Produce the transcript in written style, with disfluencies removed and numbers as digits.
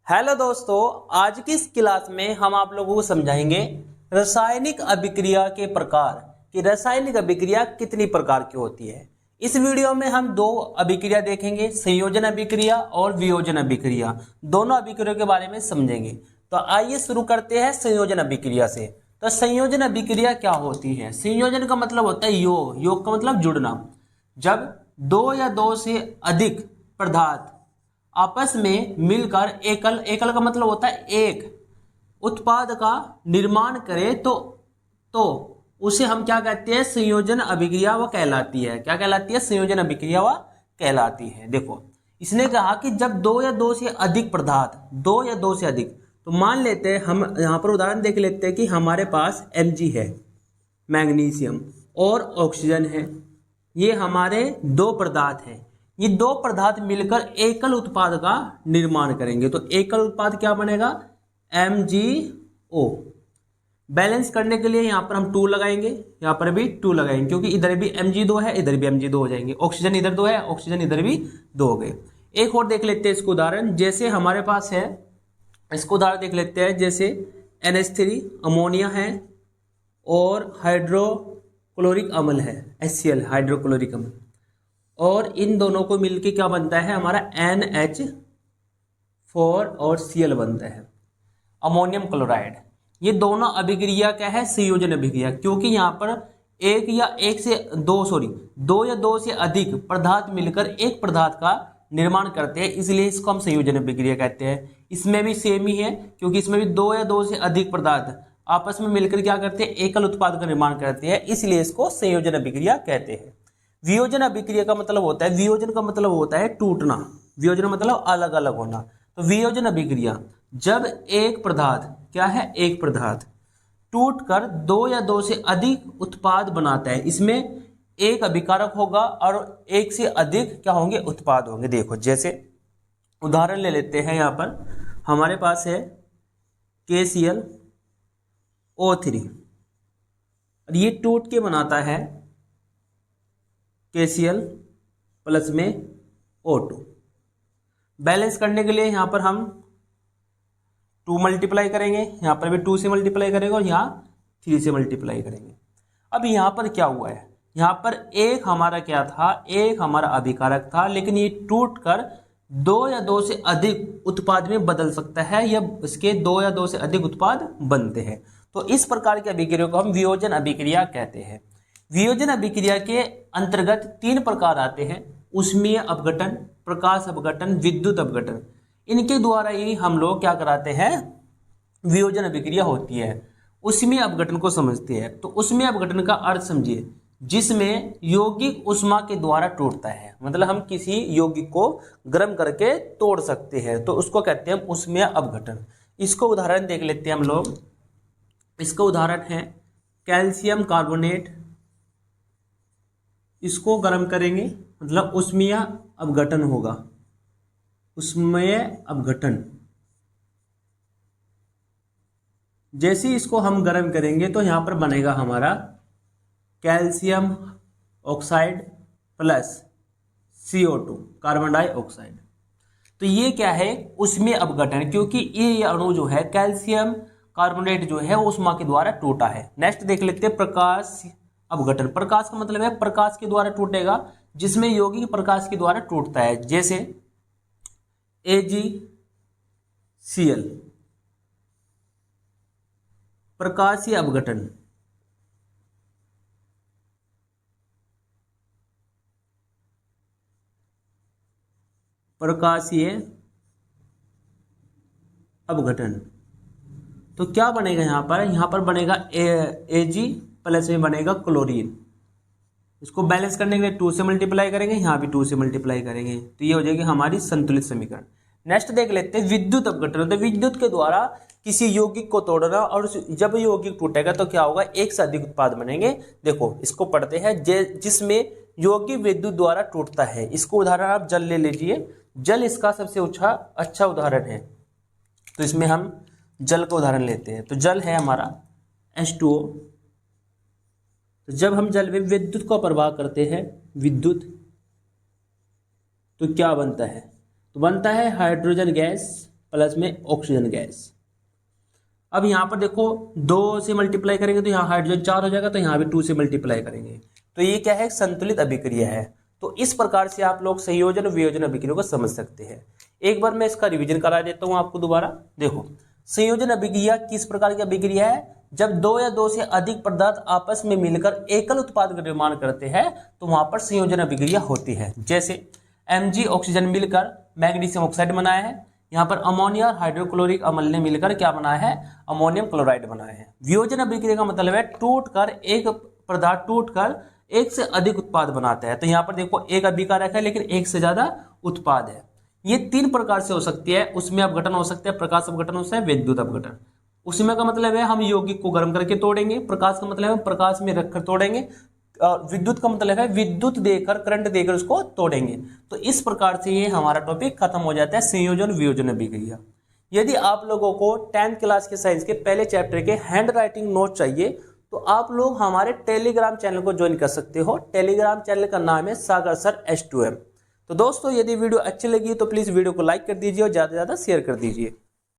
Hello दोस्तों, आज की इस क्लास में हम आप लोगों को समझाएंगे रासायनिक अभिक्रिया के प्रकार कि रासायनिक अभिक्रिया कितनी प्रकार की होती है। इस वीडियो में हम दो अभिक्रिया देखेंगे, संयोजन अभिक्रिया और वियोजन अभिक्रिया। दोनों अभिक्रिया के बारे में समझेंगे। तो आइए शुरू करते हैं संयोजन अभिक्रिया से। तो संयोजन अभिक्रिया क्या होती है? संयोजन का मतलब होता है योग, योग का मतलब जुड़ना। जब दो या दो से अधिक पदार्थ आपस में मिलकर एकल एकल का मतलब होता है एक उत्पाद का निर्माण करे तो उसे हम क्या कहते हैं? संयोजन अभिक्रिया वह कहलाती है। क्या कहलाती है? संयोजन अभिक्रिया वह कहलाती है। देखो, इसने कहा कि जब दो या दो से अधिक पदार्थ, दो या दो से अधिक, तो मान लेते हैं हम यहां पर उदाहरण देख लेते हैं कि हमारे पास Mg है, मैग्नीशियम, और ऑक्सीजन है। ये हमारे दो पदार्थ हैं। ये दो पदार्थ मिलकर एकल उत्पाद का निर्माण करेंगे। तो एकल उत्पाद क्या बनेगा? MgO। बैलेंस करने के लिए यहां पर हम 2 लगाएंगे, यहां पर भी 2 लगाएंगे, क्योंकि इधर भी Mg2 है, इधर भी Mg2 हो जाएंगे। ऑक्सीजन इधर 2 है, ऑक्सीजन इधर भी 2 हो गए। एक और देख लेते हैं इसको उदाहरण। जैसे हमारे पास है, इसको उदाहरण देख लेते हैं। जैसे NH3 अमोनिया है और हाइड्रोक्लोरिक अम्ल है, HCl हाइड्रोक्लोरिक अम्ल, और इन दोनों को मिलके क्या बनता है? हमारा NH4 और Cl बनता है, अमोनियम क्लोराइड। ये दोनों अभिक्रिया क्या है? संयोजन अभिक्रिया। क्योंकि यहाँ पर दो या दो से अधिक पदार्थ मिलकर एक पदार्थ का निर्माण करते हैं, इसलिए इसको हम संयोजन अभिक्रिया कहते हैं। इसमें भी सेम ही है, क्योंकि इसमें भी दो या दो से अधिक पदार्थ आपस में मिलकर क्या करते हैं? एकल उत्पाद का निर्माण करते हैं, इसलिए इसको संयोजन अभिक्रिया कहते हैं। वियोजन अभिक्रिया का मतलब होता है, वियोजन का मतलब होता है टूटना, वियोजन मतलब अलग अलग होना। तो वियोजन अभिक्रिया, जब एक पदार्थ क्या है? एक पदार्थ टूटकर दो या दो से अधिक उत्पाद बनाता है। इसमें एक अभिकारक होगा और एक से अधिक क्या होंगे? उत्पाद होंगे। देखो, जैसे उदाहरण ले लेते हैं। यहां पर हमारे पास है KClO3 और ये टूट के बनाता है KCl प्लस में O2। बैलेंस करने के लिए यहां पर हम 2 मल्टीप्लाई करेंगे, यहां पर भी 2 से मल्टीप्लाई करेंगे और यहां 3 से मल्टीप्लाई करेंगे। अब यहां पर क्या हुआ है? यहां पर एक हमारा क्या था? एक हमारा अभिकारक था, लेकिन ये टूट कर दो या दो से अधिक उत्पाद में बदल सकता है, या इसके दो या दो से अधिक उत्पाद बनते हैं। तो इस प्रकार की अभिक्रिया को हम वियोजन अभिक्रिया कहते हैं। वियोजन अभिक्रिया के अंतर्गत 3 प्रकार आते हैं: ऊष्मीय अपघटन, प्रकाश अपघटन, विद्युत अपघटन। इनके द्वारा ही हम लोग क्या कराते हैं? वियोजन अभिक्रिया होती है। ऊष्मीय अपघटन को समझते हैं। तो ऊष्मीय अपघटन का अर्थ समझिए, जिसमें यौगिक ऊष्मा के द्वारा टूटता है। मतलब हम किसी यौगिक को गर्म करके तोड़ सकते हैं, तो उसको कहते हैं ऊष्मीय अपघटन। इसको उदाहरण देख लेते हैं हम लोग। इसका उदाहरण है कैल्शियम कार्बोनेट। इसको गर्म करेंगे मतलब ऊष्मीय अपघटन होगा, ऊष्मीय अपघटन। जैसे इसको हम गर्म करेंगे तो यहां पर बनेगा हमारा calcium oxide plus CO2 carbon dioxide. तो ये क्या है? ऊष्मीय अपघटन, क्योंकि ये अणु जो है कैल्शियम कार्बोनेट जो है ऊष्मा के द्वारा टूटा है। नेक्स्ट देख लेते हैं प्रकाश अपघटन। प्रकाश का मतलब है प्रकाश के द्वारा टूटेगा, जिसमें यौगिक प्रकाश के द्वारा टूटता है। जैसे AgCl, प्रकाशीय अपघटन। प्रकाशीय अपघटन। तो क्या बनेगा यहां पर? यहां पर बनेगा Ag प्लस में बनेगा क्लोरीन। इसको बैलेंस करने के लिए 2 से मल्टीप्लाई करेंगे, यहां भी 2 से मल्टीप्लाई करेंगे, तो ये हो जाएगी हमारी संतुलित समीकरण। नेक्स्ट देख लेते हैं विद्युत अपघटन। तो विद्युत के द्वारा किसी यौगिक को तोड़ना, और जब यौगिक टूटेगा तो क्या होगा? एक से अधिक उत्पाद बनेंगे। देखो, इसको पढ़ते हैं। जिसमें यौगिक विद्युत द्वारा टूटता है। इसको उदाहरण आप जल ले लीजिए। जल इसका सबसे अच्छा उदाहरण है। तो इसमें हम जल का उदाहरण लेते हैं। तो जल है हमारा H2O। तो जब हम जल में विद्युत का प्रवाह करते हैं, विद्युत, तो क्या बनता है? तो बनता है हाइड्रोजन गैस प्लस में ऑक्सीजन गैस। अब यहाँ पर देखो 2 से मल्टीप्लाई करेंगे तो यहाँ हाइड्रोजन 4 हो जाएगा, तो यहाँ भी 2 से मल्टीप्लाई करेंगे, तो ये क्या है, संतुलित अभिक्रिया है। तो इस प्रकार से आप लोग संयोजन और वियोजन अभिक्रिया को समझ सकते हैं। एक बार मैं इसका रिवीजन करा देता हूँ आपको दोबारा। देखो, संयोजन अभिक्रिया किस प्रकार की अभिक्रिया है, जब 2 या 2 से अधिक पदार्थ आपस में मिलकर एकल उत्पाद का निर्माण करते हैं तो वहां पर संयोजन अभिक्रिया होती है। जैसे Mg ऑक्सीजन मिलकर मैग्नीशियम ऑक्साइड बनाया है, यहाँ पर अमोनिया और हाइड्रोक्लोरिक अम्ल ने मिलकर क्या बनाया है, अमोनियम क्लोराइड बनाया है। वियोजन अभिक्रिया का मतलब है टूटकर एक पदार्थ टूटकर एक से अधिक उत्पाद बनाता है। तो यहाँ पर देखो एक अभिकारक है लेकिन एक से ज्यादा उत्पाद है। ये 3 प्रकार से हो सकती है, उसमें अपघटन हो सकता है, प्रकाश अपघटन हो सकता है, विद्युत अपघटन। उसमें का मतलब है हम यौगिक को गर्म करके तोड़ेंगे, प्रकाश का मतलब है प्रकाश में रखकर तोड़ेंगे, और विद्युत का मतलब है विद्युत देकर, करंट देकर उसको तोड़ेंगे। तो इस प्रकार से ये हमारा टॉपिक खत्म हो जाता है, संयोजन वियोजन अभिक्रिया। यदि आप लोगों को 10th क्लास के साइंस के पहले चैप्टर के हैंड राइटिंग नोट चाहिए तो आप लोग हमारे टेलीग्राम चैनल को ज्वाइन कर सकते हो। टेलीग्राम चैनल का नाम है सागर सर H2M। तो दोस्तों, यदि वीडियो अच्छी लगी तो प्लीज वीडियो को लाइक कर दीजिए और ज्यादा से ज्यादा शेयर कर दीजिए।